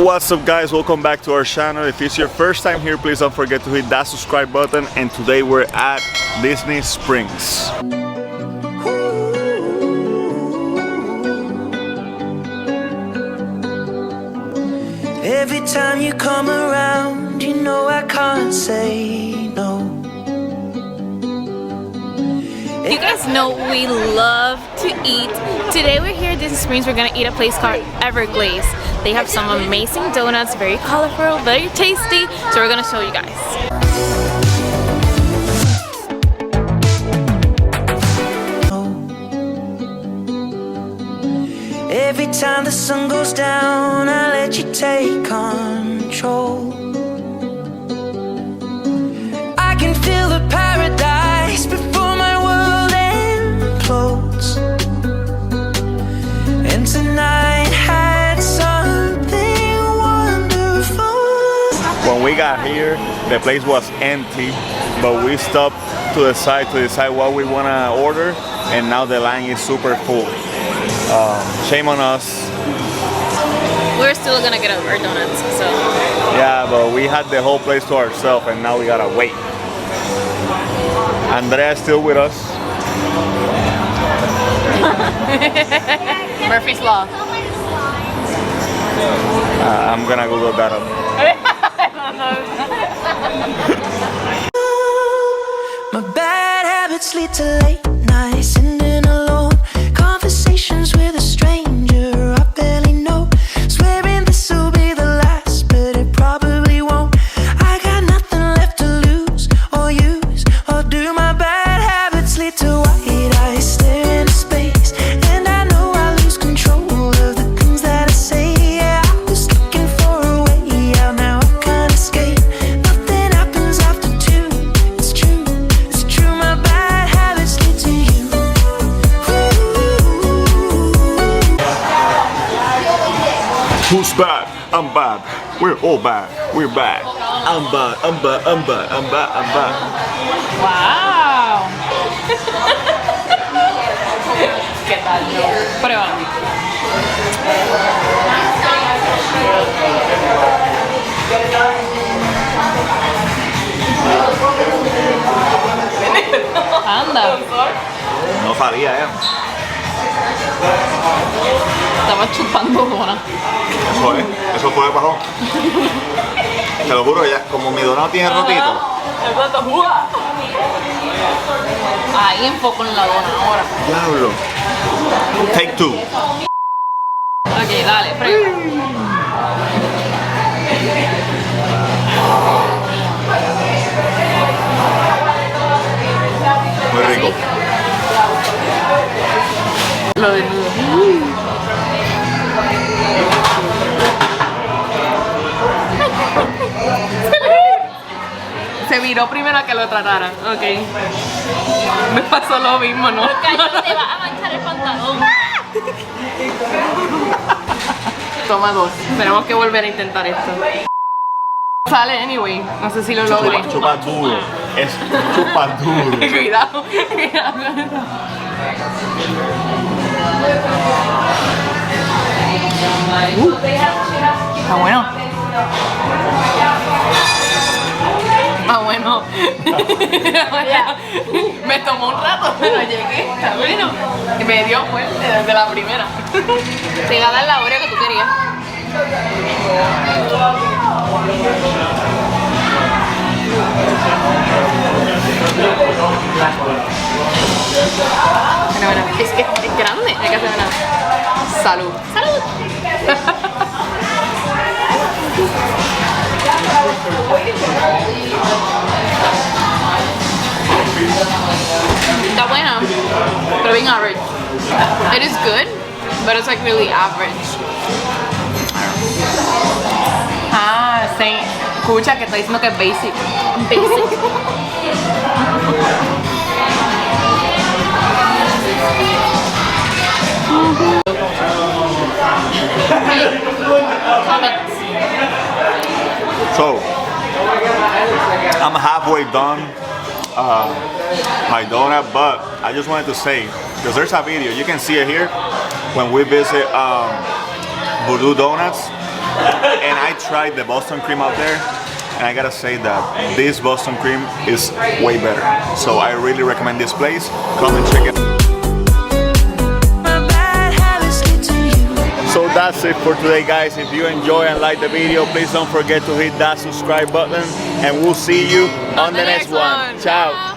What's up guys, welcome back to our channel. If it's your first time here, please don't forget to hit that subscribe button. And today we're at Disney Springs. Every time you come around, you know I can't say no. You guys know we love to eat. Today we're here at Disney Springs. We're gonna eat at a place called Everglazed. They have some amazing donuts, very colorful, very tasty. So we're gonna show you guys. Every time the sun goes down, I let you take control. I can feel the paradise before my world implodes. And tonight had something wonderful. When we got here, the place was empty, but we stopped to decide what we wanna order, and now the line is super full. Shame on us. We're still gonna get our donuts, so. Yeah, but we had the whole place to ourselves and now we gotta wait. Andrea is still with us. Murphy's Law. I'm gonna Google that up. My bad habits lead to late nights, sitting alone, conversations with a stranger I barely know, swearing this will be the last, but it probably won't. I got nothing left to lose or use or do. My bad habits lead to white eyes staring into space, and I know I lose control of the things that I say. Yeah, I was looking for a way out, now I can't escape. Nothing happens after two. It's true, it's true. My bad habits lead to you. Who's bad? I'm bad. We're all bad. We're bad. I'm bad. I'm bad. I'm bad. I'm bad. I'm bad. Wow. ¿Qué tal? Prueba. Anda. No sabía, Estaba chupando dona. Eso fue bajo. Te lo juro, ya, como mi dona tiene rotito. Ahí enfoco en la dona ahora. Diablo. Take two. Ok, dale, prueba. Muy rico. Lo desnudo. Se viró primero a que lo trataran. Ok. Me pasó lo mismo, ¿no? Cállate, te vas a manchar el pantalón. Toma dos. Tenemos que volver a intentar esto. Sale anyway. No sé si lo logré. Chupa duro. Es chupa duro. Cuidado. Cuidado. Está bueno. Ah, bueno. Me tomó un rato, pero llegué. Está bueno. Y me dio fuerte desde la primera. Te iba a dar la Oreo que tú querías. Bueno, es que es grande. Hay que hacer una. Salud. Salud. Está buena, pero bien average. It is good, but it's like really average. Ah, sí. Escucha que está diciendo que es basic. Basic. Comments. So, I'm halfway done my donut, but I just wanted to say, because there's a video, you can see it here, when we visit Voodoo Donuts, and I tried the Boston cream out there, and I gotta say that this Boston cream is way better. So I really recommend this place. Come and check it. So that's it for today, guys. If you enjoy and like the video, please don't forget to hit that subscribe button, and we'll see you on the next one. Ciao.